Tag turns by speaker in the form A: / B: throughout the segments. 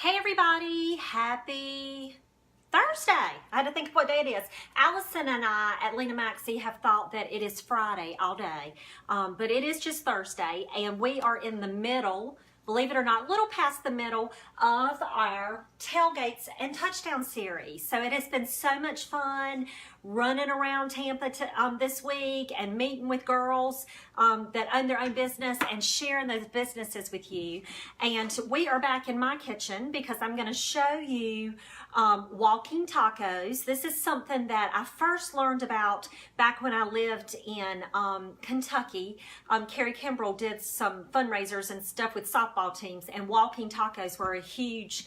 A: Hey everybody, happy Thursday. I had to think of what day it is. Allison and I at Lena Maxie have thought that it is Friday all day, but it is just Thursday, and we are in the middle, believe it or not, a little past the middle of our Tailgates and Touchdown series. So it has been so much fun running around Tampa this week and meeting with girls that own their own business and sharing those businesses with you. And we are back in my kitchen because I'm going to show you walking tacos. This is something that I first learned about back when I lived in Kentucky. Carrie Kimbrell did some fundraisers and stuff with softball teams, and walking tacos were a huge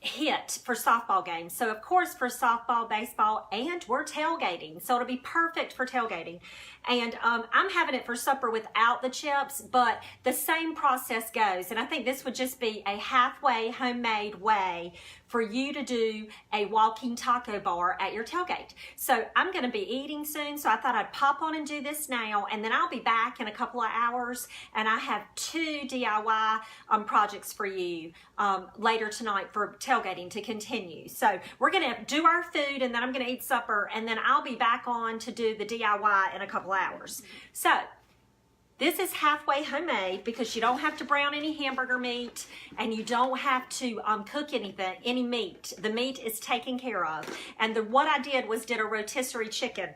A: hit for softball games. So of course for softball, baseball, and we're tailgating, so it'll be perfect for tailgating. And I'm having it for supper without the chips, but the same process goes. And I think this would just be a halfway homemade way for you to do a walking taco bar at your tailgate. So I'm going to be eating soon, so I thought I'd pop on and do this now, and then I'll be back in a couple of hours, and I have 2 DIY projects for you later tonight for tailgating to continue. So we're going to do our food, and then I'm going to eat supper, and then I'll be back on to do the DIY in a couple hours. So this is halfway homemade because you don't have to brown any hamburger meat, and you don't have to cook any meat. The meat is taken care of. And what I did was did a rotisserie chicken.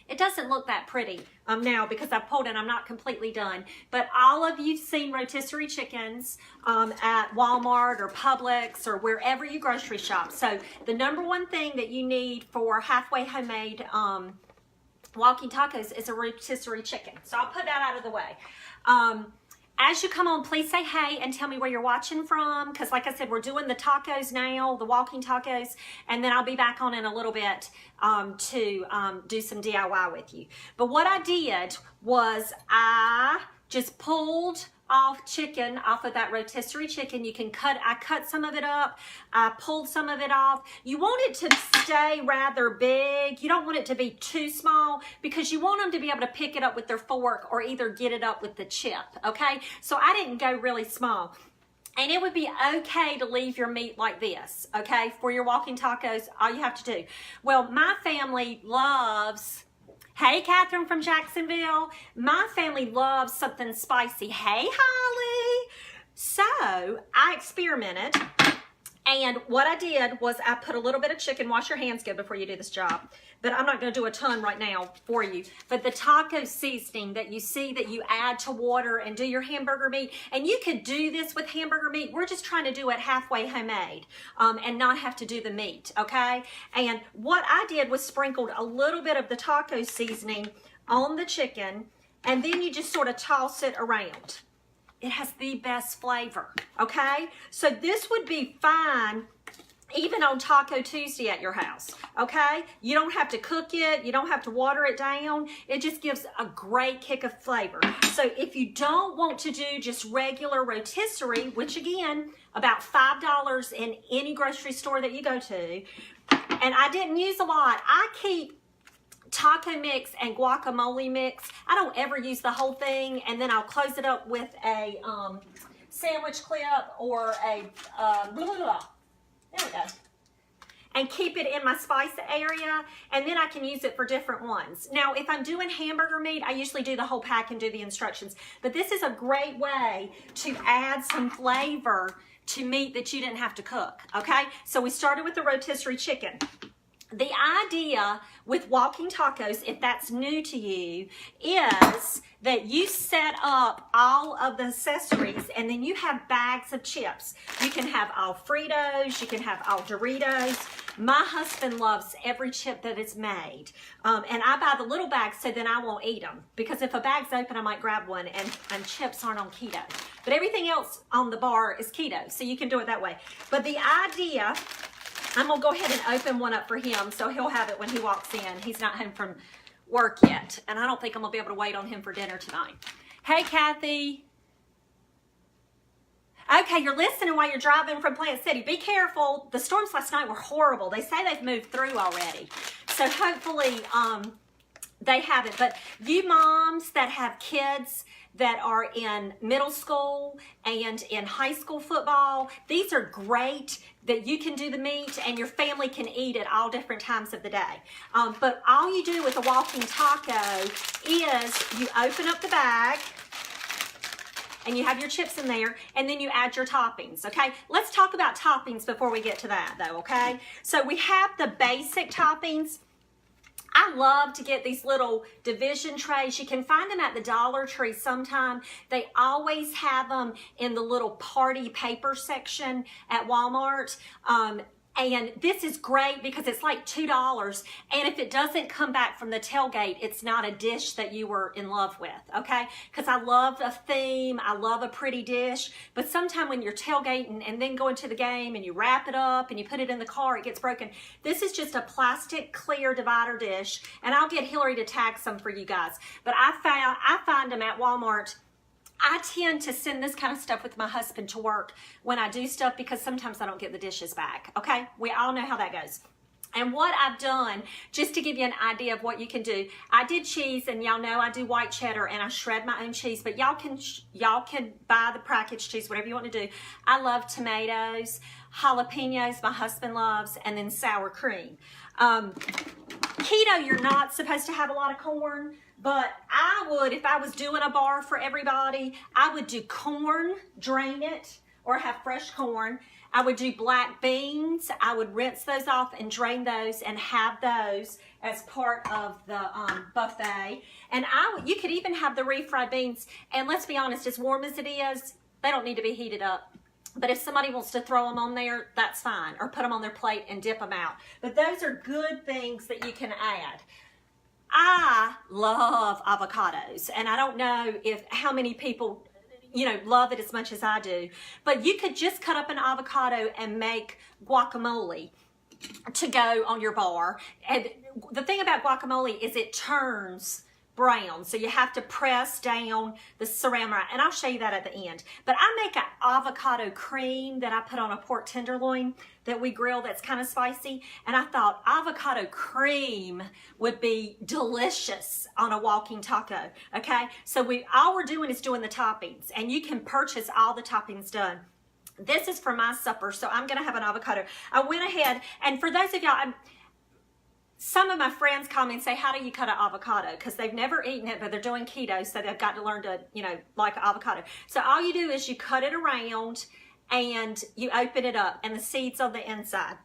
A: It doesn't look that pretty now because I pulled it. I'm not completely done. But all of you've seen rotisserie chickens at Walmart or Publix or wherever you grocery shop. So the number one thing that you need for halfway homemade walking tacos is a rotisserie chicken. So I'll put that out of the way. As you come on, please say hey and tell me where you're watching from, because like I said, we're doing the tacos now, the walking tacos, and then I'll be back on in a little bit to do some DIY with you. But what I did was I just pulled off chicken off of that rotisserie chicken. You can I cut some of it up. I pulled some of it off. You want it to stay rather big. You don't want it to be too small because you want them to be able to pick it up with their fork or either get it up with the chip, okay? So I didn't go really small. And it would be okay to leave your meat like this, okay? For your walking tacos, all you have to do. Well, my family loves... Hey, Catherine from Jacksonville. My family loves something spicy. Hey, Holly. So I experimented, and what I did was I put a little bit of chicken. Wash your hands good before you do this job. But I'm not going to do a ton right now for you. But the taco seasoning that you see that you add to water and do your hamburger meat, and you could do this with hamburger meat. We're just trying to do it halfway homemade and not have to do the meat, okay? And what I did was sprinkled a little bit of the taco seasoning on the chicken, and then you just sort of toss it around. It has the best flavor, okay? So this would be fine even on Taco Tuesday at your house, okay? You don't have to cook it. You don't have to water it down. It just gives a great kick of flavor. So if you don't want to do just regular rotisserie, which again, about $5 in any grocery store that you go to, and I didn't use a lot. I keep taco mix and guacamole mix. I don't ever use the whole thing, and then I'll close it up with a sandwich clip or a there we go. And keep it in my spice area, and then I can use it for different ones. Now, if I'm doing hamburger meat, I usually do the whole pack and do the instructions. But this is a great way to add some flavor to meat that you didn't have to cook, okay? So we started with the rotisserie chicken. The idea with walking tacos, if that's new to you, is that you set up all of the accessories and then you have bags of chips. You can have all Fritos, you can have all Doritos. My husband loves every chip that is made. And I buy the little bags so then I won't eat them. Because if a bag's open, I might grab one, and chips aren't on keto. But everything else on the bar is keto, so you can do it that way. But the idea... I'm going to go ahead and open one up for him so he'll have it when he walks in. He's not home from work yet, and I don't think I'm going to be able to wait on him for dinner tonight. Hey, Kathy. Okay, you're listening while you're driving from Plant City. Be careful. The storms last night were horrible. They say they've moved through already. So hopefully They haven't, but you moms that have kids that are in middle school and in high school football, these are great that you can do the meat and your family can eat at all different times of the day. But all you do with a walking taco is you open up the bag and you have your chips in there, and then you add your toppings, okay? Let's talk about toppings before we get to that though, okay? So we have the basic toppings. I love to get these little division trays. You can find them at the Dollar Tree sometime. They always have them in the little party paper section at Walmart. And this is great because it's like $2. And if it doesn't come back from the tailgate, it's not a dish that you were in love with, okay? Because I love a theme, I love a pretty dish. But sometime when you're tailgating and then going to the game and you wrap it up and you put it in the car, it gets broken. This is just a plastic clear divider dish. And I'll get Hillary to tag some for you guys. But I find them at Walmart. I tend to send this kind of stuff with my husband to work when I do stuff because sometimes I don't get the dishes back, okay? We all know how that goes. And what I've done, just to give you an idea of what you can do, I did cheese, and y'all know I do white cheddar, and I shred my own cheese, but y'all can buy the packaged cheese, whatever you want to do. I love tomatoes, jalapenos, my husband loves, and then sour cream. Keto, you're not supposed to have a lot of corn, but I would, if I was doing a bar for everybody, I would do corn, drain it, or have fresh corn. I would do black beans. I would rinse those off and drain those and have those as part of the buffet. And you could even have the refried beans. And let's be honest, as warm as it is, they don't need to be heated up. But if somebody wants to throw them on there, that's fine. Or put them on their plate and dip them out. But those are good things that you can add. I love avocados, and I don't know how many people, love it as much as I do, but you could just cut up an avocado and make guacamole to go on your bar. And the thing about guacamole is it turns brown, so you have to press down the ceramic, and I'll show you that at the end. But I make an avocado cream that I put on a pork tenderloin that we grill that's kind of spicy, and I thought avocado cream would be delicious on a walking taco, okay? So all we're doing is doing the toppings, and you can purchase all the toppings done. This is for my supper, so I'm gonna have an avocado. I went ahead, and for those of y'all, some of my friends call me and say, how do you cut an avocado? Because they've never eaten it, but they're doing keto, so they've got to learn to, like avocado. So all you do is you cut it around and you open it up and the seeds on the inside.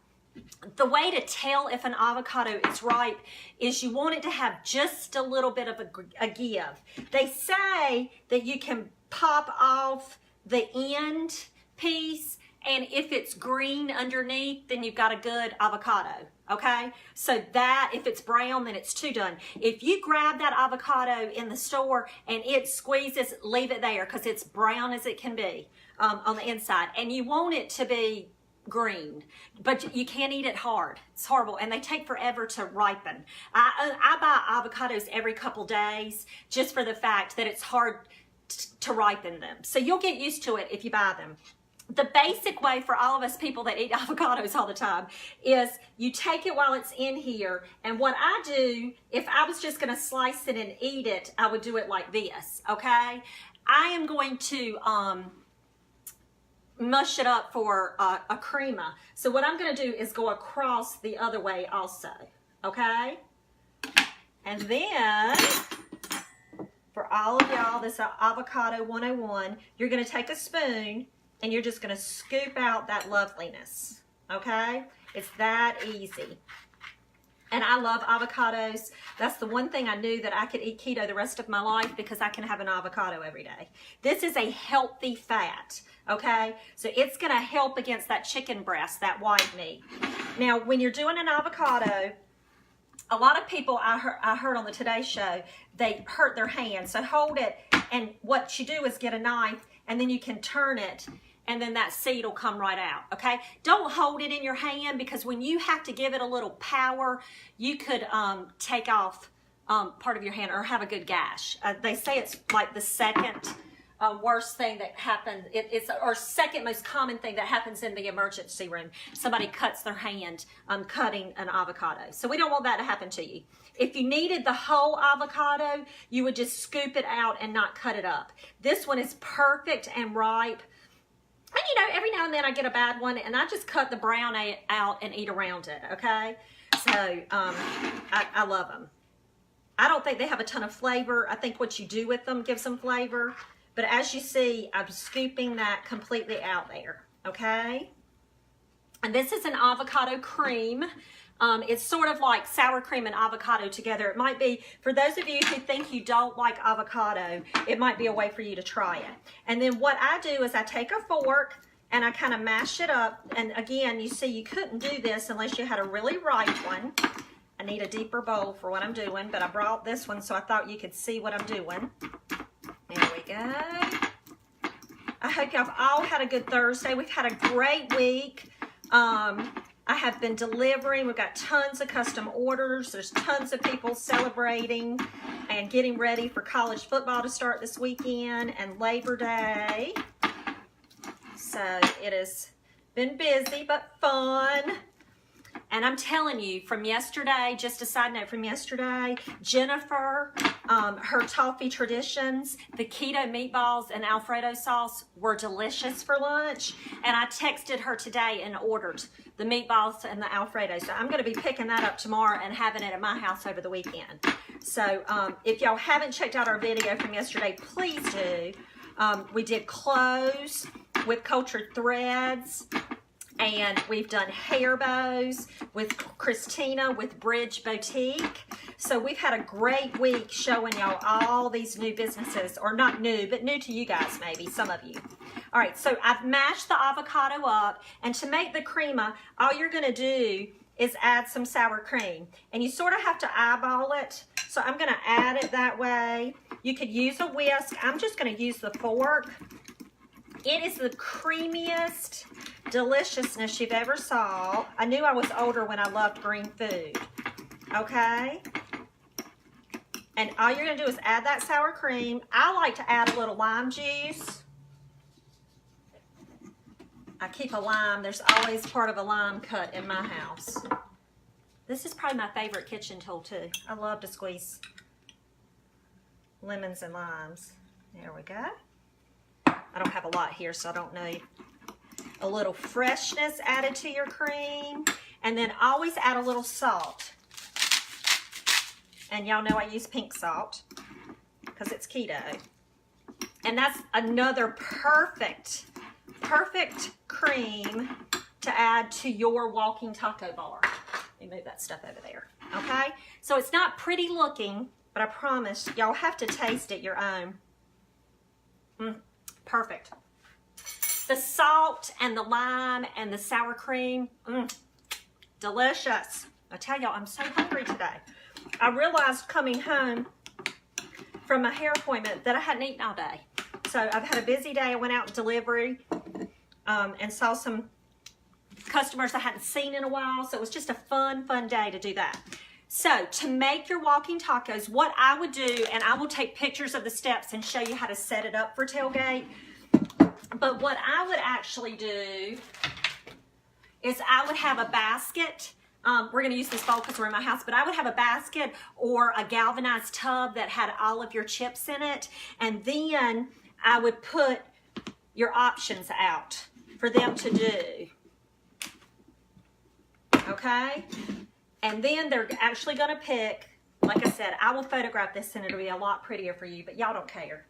A: The way to tell if an avocado is ripe is you want it to have just a little bit of a give. They say that you can pop off the end piece, and if it's green underneath, then you've got a good avocado, okay? So that, if it's brown, then it's done. If you grab that avocado in the store and it squeezes, leave it there because it's brown as it can be on the inside. And you want it to be green, but you can't eat it hard. It's horrible, and they take forever to ripen. I buy avocados every couple days just for the fact that it's hard to ripen them. So you'll get used to it if you buy them. The basic way for all of us people that eat avocados all the time is you take it while it's in here, and what I do, if I was just going to slice it and eat it, I would do it like this, okay? I am going to mush it up for a crema. So what I'm going to do is go across the other way also, okay? And then, for all of y'all, this Avocado 101, you're going to take a spoon and you're just going to scoop out that loveliness, okay? It's that easy. And I love avocados. That's the one thing I knew that I could eat keto the rest of my life, because I can have an avocado every day. This is a healthy fat, okay? So it's going to help against that chicken breast, that white meat. Now, when you're doing an avocado, a lot of people I heard on the Today Show, they hurt their hands. So hold it, and what you do is get a knife, and then you can turn it, and then that seed will come right out, okay? Don't hold it in your hand, because when you have to give it a little power, you could take off part of your hand or have a good gash. They say it's like the second worst thing that happens. It's our second most common thing that happens in the emergency room. Somebody cuts their hand cutting an avocado. So we don't want that to happen to you. If you needed the whole avocado, you would just scoop it out and not cut it up. This one is perfect and ripe. And you know, every now and then I get a bad one and I just cut the brown out and eat around it, okay? So I love them. I don't think they have a ton of flavor. I think what you do with them gives them flavor. But as you see, I'm scooping that completely out there, okay? And this is an avocado cream. It's sort of like sour cream and avocado together. It might be, for those of you who think you don't like avocado, it might be a way for you to try it. And then what I do is I take a fork and I kind of mash it up. And again, you see you couldn't do this unless you had a really ripe one. I need a deeper bowl for what I'm doing, but I brought this one so I thought you could see what I'm doing. There we go. I hope y'all have all had a good Thursday. We've had a great week. I have been delivering. We've got tons of custom orders. There's tons of people celebrating and getting ready for college football to start this weekend and Labor Day. So it has been busy but fun. And I'm telling you, from yesterday, just a side note from yesterday, Jennifer, her toffee traditions, the keto meatballs and Alfredo sauce were delicious for lunch. And I texted her today and ordered the meatballs and the Alfredo. So I'm going to be picking that up tomorrow and having it at my house over the weekend. So if y'all haven't checked out our video from yesterday, please do. We did clothes with cultured threads. And we've done hair bows with Christina with Bridge Boutique. So we've had a great week showing y'all all these new businesses, or not new, but new to you guys maybe, some of you. All right, so I've mashed the avocado up, and to make the crema, all you're gonna do is add some sour cream. And you sort of have to eyeball it. So I'm gonna add it that way. You could use a whisk. I'm just gonna use the fork. It is the creamiest deliciousness you've ever saw. I knew I was older when I loved green food, okay? And all you're gonna do is add that sour cream. I like to add a little lime juice. I keep a lime. There's always part of a lime cut in my house. This is probably my favorite kitchen tool too. I love to squeeze lemons and limes. There we go. I don't have a lot here, so I don't need a little freshness added to your cream. And then always add a little salt. And y'all know I use pink salt because it's keto. And that's another perfect cream to add to your walking taco bar. Let me move that stuff over there, okay? So it's not pretty looking, but I promise y'all have to taste it your own. Perfect. The salt and the lime and the sour cream, delicious. I tell y'all, I'm so hungry today. I realized coming home from my hair appointment that I hadn't eaten all day. So I've had a busy day. I went out in delivery and saw some customers I hadn't seen in a while. So it was just a fun day to do that. So to make your walking tacos, what I would do, and I will take pictures of the steps and show you how to set it up for Tailgate. But what I would actually do is I would have a basket. We're going to use this bowl because we're in my house, but I would have a basket or a galvanized tub that had all of your chips in it. And then I would put your options out for them to do. Okay? And then they're actually going to pick, like I said, I will photograph this and it'll be a lot prettier for you, but y'all don't care.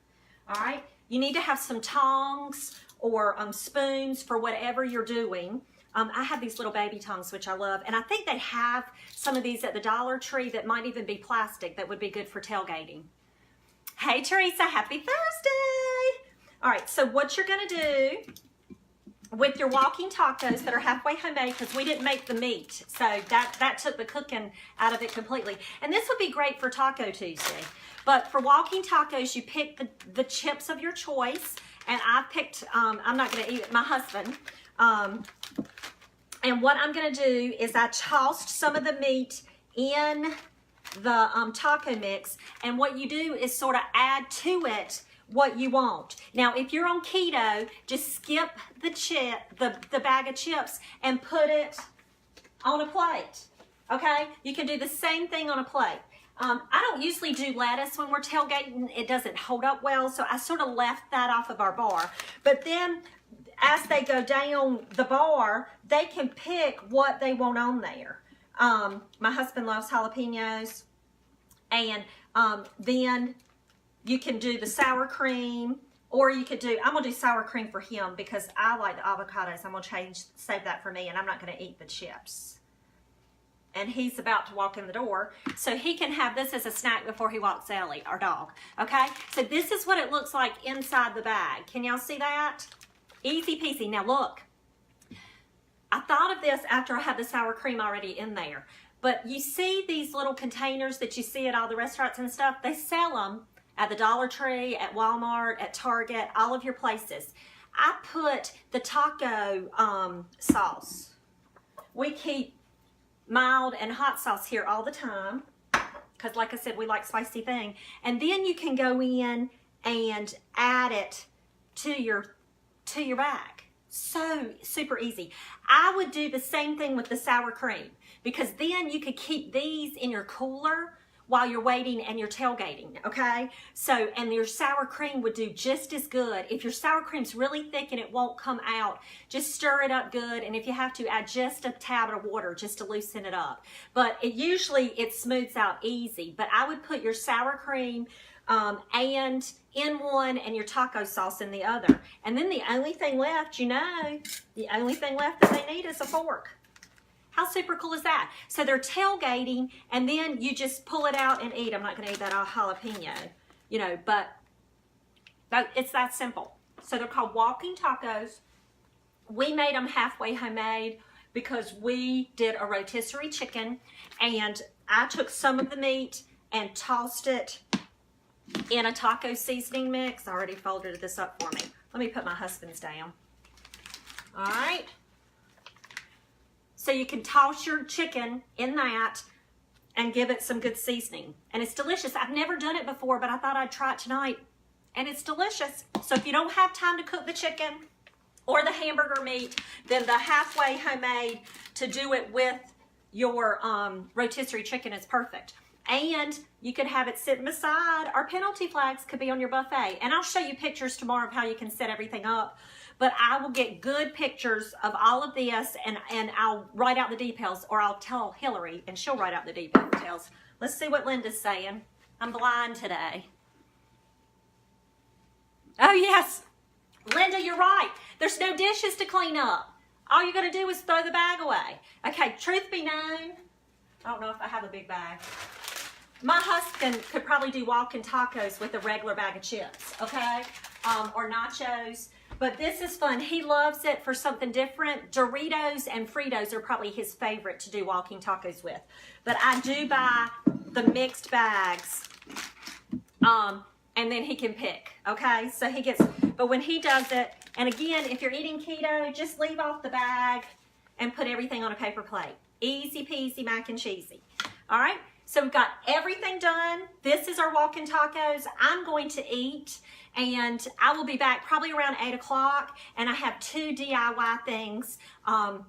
A: All right? You need to have some tongs or spoons for whatever you're doing. I have these little baby tongs, which I love. And I think they have some of these at the Dollar Tree that might even be plastic that would be good for tailgating. Hey, Teresa, happy Thursday. All right, so what you're going to do with your walking tacos that are halfway homemade, because we didn't make the meat, so that took the cooking out of it completely. And this would be great for Taco Tuesday. But for walking tacos, you pick the chips of your choice, and I picked, I'm not going to eat it, my husband. And what I'm going to do is I tossed some of the meat in the taco mix, and what you do is sort of add to it what you want. Now, if you're on keto, just skip the bag of chips and put it on a plate, okay? You can do the same thing on a plate. I don't usually do lettuce when we're tailgating. It doesn't hold up well, so I sort of left that off of our bar. But then as they go down the bar, they can pick what they want on there. My husband loves jalapenos, and then you can do the sour cream, or you could do, I'm gonna do sour cream for him because I like the avocados. I'm gonna save that for me, and I'm not gonna eat the chips. And he's about to walk in the door, so he can have this as a snack before he walks Ellie, our dog, okay? So this is what it looks like inside the bag. Can y'all see that? Easy peasy. Now look, I thought of this after I had the sour cream already in there, but you see these little containers that you see at all the restaurants and stuff? They sell them at the Dollar Tree, at Walmart, at Target, all of your places. I put the taco sauce. We keep mild and hot sauce here all the time because, like I said, we like spicy thing. And then you can go in and add it to your bag. So super easy. I would do the same thing with the sour cream because then you could keep these in your cooler while you're waiting and you're tailgating, okay? So, and your sour cream would do just as good. If your sour cream's really thick and it won't come out, just stir it up good, and if you have to, add just a tab of water just to loosen it up. But usually it smooths out easy. But I would put your sour cream and in one and your taco sauce in the other. And then the only thing left, the only thing left that they need is a fork. How super cool is that? So they're tailgating, and then you just pull it out and eat. I'm not going to eat that jalapeno, but it's that simple. So they're called walking tacos. We made them halfway homemade because we did a rotisserie chicken, and I took some of the meat and tossed it in a taco seasoning mix. I already folded this up for me. Let me put my husband's down. All right. So you can toss your chicken in that and give it some good seasoning. And it's delicious. I've never done it before, but I thought I'd try it tonight. And it's delicious. So if you don't have time to cook the chicken or the hamburger meat, then the halfway homemade to do it with your rotisserie chicken is perfect. And you could have it sitting beside. Our penalty flags could be on your buffet. And I'll show you pictures tomorrow of how you can set everything up. But I will get good pictures of all of this, and I'll write out the details, or I'll tell Hillary, and she'll write out the details. Let's see what Linda's saying. I'm blind today. Oh, yes. Linda, you're right. There's no dishes to clean up. All you got to do is throw the bag away. Okay, truth be known, I don't know if I have a big bag. My husband could probably do walking tacos with a regular bag of chips, okay? Or nachos. But this is fun. He loves it for something different. Doritos and Fritos are probably his favorite to do walking tacos with. But I do buy the mixed bags. And then he can pick, okay? So he gets, but when he does it, and again, if you're eating keto, just leave off the bag and put everything on a paper plate. Easy peasy mac and cheesy. All right? So we've got everything done. This is our walking tacos. I'm going to eat, and I will be back probably around 8 o'clock, and I have 2 DIY things.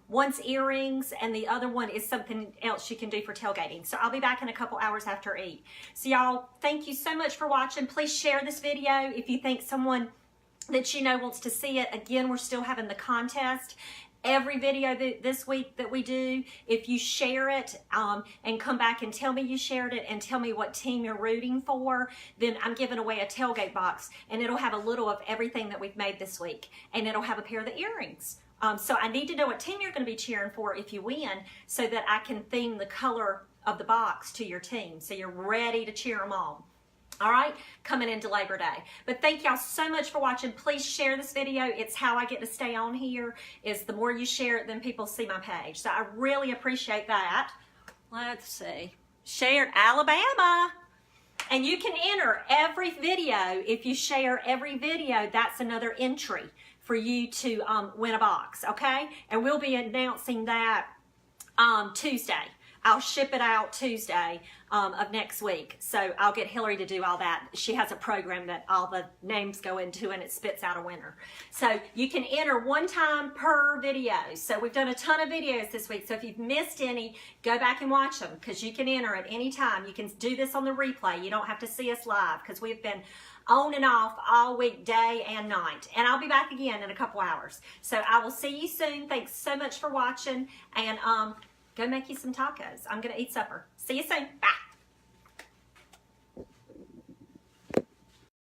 A: One's earrings, and the other one is something else you can do for tailgating. So I'll be back in a couple hours after 8. So y'all, thank you so much for watching. Please share this video if you think someone that you know wants to see it. Again, we're still having the contest. Every video this week that we do, if you share it and come back and tell me you shared it and tell me what team you're rooting for, then I'm giving away a tailgate box, and it'll have a little of everything that we've made this week, and it'll have a pair of the earrings. So I need to know what team you're going to be cheering for if you win, so that I can theme the color of the box to your team, so you're ready to cheer them on. All right, coming into Labor Day. But thank y'all so much for watching. Please share this video. It's how I get to stay on here, is the more you share it, then people see my page. So I really appreciate that. Let's see. Share Alabama. And you can enter every video. If you share every video, that's another entry for you to win a box, okay? And we'll be announcing that Tuesday. I'll ship it out Tuesday of next week. So I'll get Hillary to do all that. She has a program that all the names go into and it spits out a winner. So you can enter one time per video. So we've done a ton of videos this week. So if you've missed any, go back and watch them because you can enter at any time. You can do this on the replay. You don't have to see us live because we've been on and off all week, day and night. And I'll be back again in a couple hours. So I will see you soon. Thanks so much for watching. And go make you some tacos. I'm going to eat supper. See you soon. Bye.